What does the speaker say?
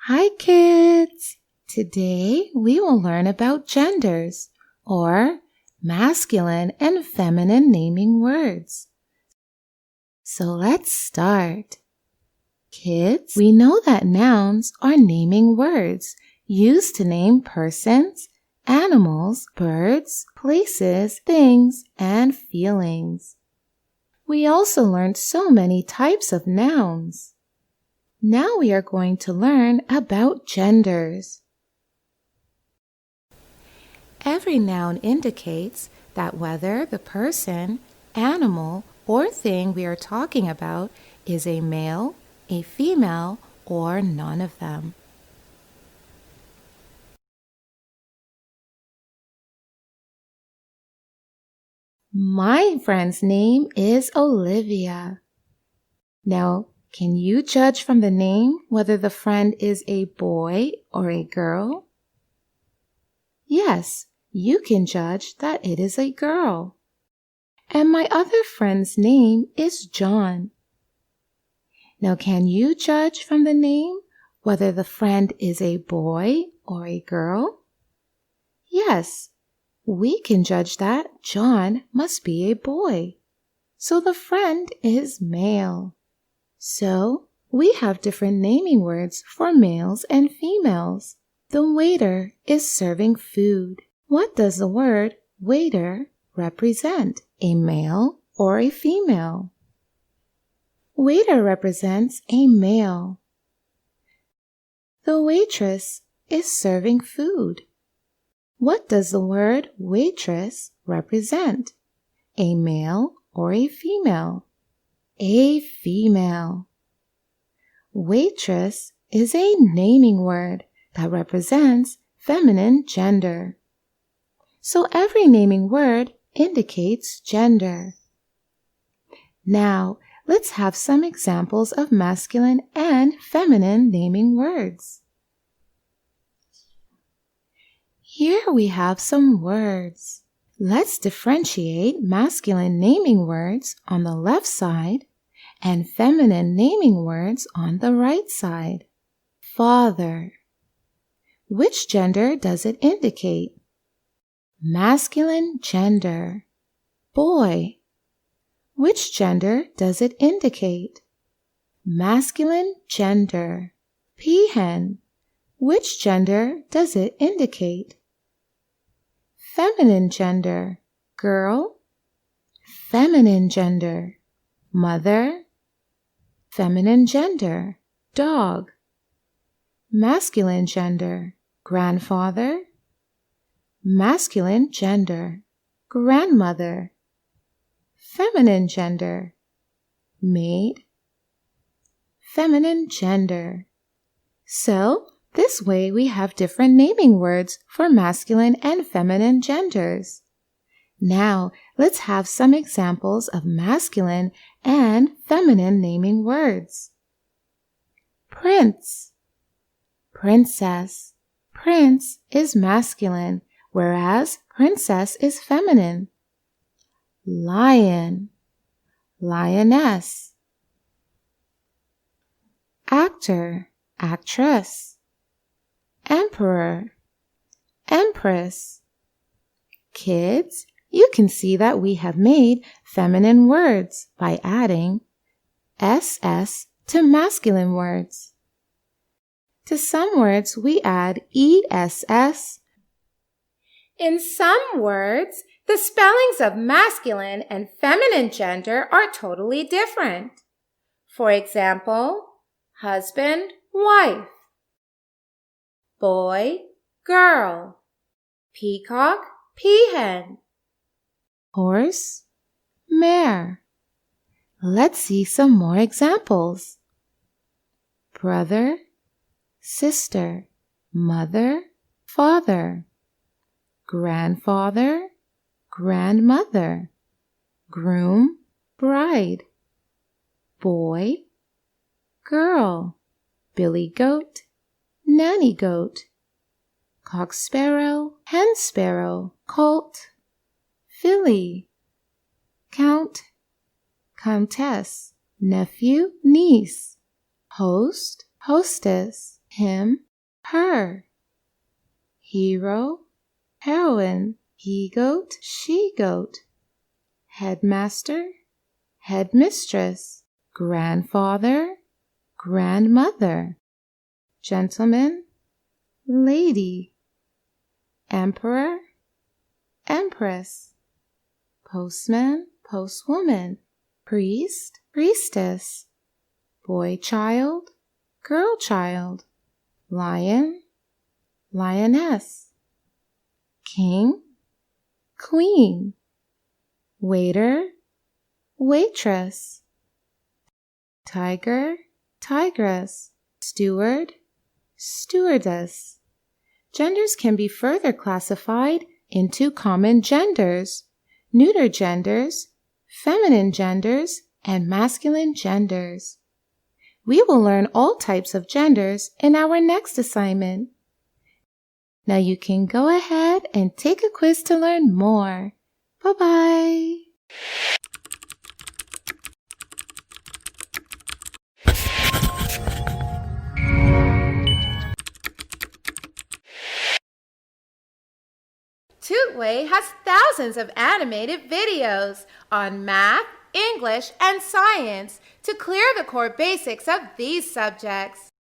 Hi kids! Today we will learn about genders, or masculine and feminine naming words. So let's start. Kids, we know that nouns are naming words used to name persons, animals, birds, places, things, and feelings. We also learned so many types of nouns. Now we are going to learn about genders. Every noun indicates that whether the person, animal, or thing we are talking about is a male, a female, or none of them. My friend's name is Olivia. Now, can you judge from the name whether the friend is a boy or a girl? Yes, you can judge that it is a girl. And my other friend's name is John. Now, can you judge from the name whether the friend is a boy or a girl? Yes, we can judge that John must be a boy. So the friend is male. So, we have different naming words for males and females. The waiter is serving food. What does the word waiter represent, a male or a female? Waiter represents a male. The waitress is serving food. What does the word waitress represent, a male or a female? A female. Waitress is a naming word that represents feminine gender. So every naming word indicates gender. Now, let's have some examples of masculine and feminine naming words. Here we have some words. Let's differentiate masculine naming words on the left side and feminine naming words on the right side. Father. Which gender does it indicate? Masculine gender. Boy. Which gender does it indicate? Masculine gender. Peahen. Which gender does it indicate? Feminine gender. Girl. Feminine gender. Mother. Feminine gender. Dog. Masculine gender. Grandfather. Masculine gender. Grandmother. Feminine gender. Maid. Feminine gender. So, this way we have different naming words for masculine and feminine genders. Now, let's have some examples of masculine and feminine naming words. Prince. Princess. Prince is masculine, whereas princess is feminine. Lion. Lioness. Actor. Actress. Emperor. Empress. Kids, you can see that we have made feminine words by adding SS to masculine words. To some words, we add ESS. In some words, the spellings of masculine and feminine gender are totally different. For example, husband, wife. Boy, girl. Peacock, peahen. Horse, mare. Let's see some more examples. Brother, sister. Mother, father. Grandfather, grandmother. Groom, bride. Boy, girl. Billy goat, nanny goat. Cock sparrow, hen sparrow. Colt, filly. Count, countess. Nephew, niece. Host, hostess. him, her. Hero, heroine, he-goat, she-goat. Headmaster, headmistress. Grandfather, grandmother. Gentleman, lady. Emperor, empress. Postman, postwoman. Priest, priestess. Boy child, girl child. Lion, lioness. King, queen. Waiter, waitress. Tiger, tigress. Steward, stewardess. Genders can be further classified into common genders, neuter genders, feminine genders, and masculine genders. We will learn all types of genders in our next assignment. Now you can go ahead and take a quiz to learn more. Bye-bye. Tutway has thousands of animated videos on math, English, and science to clear the core basics of these subjects.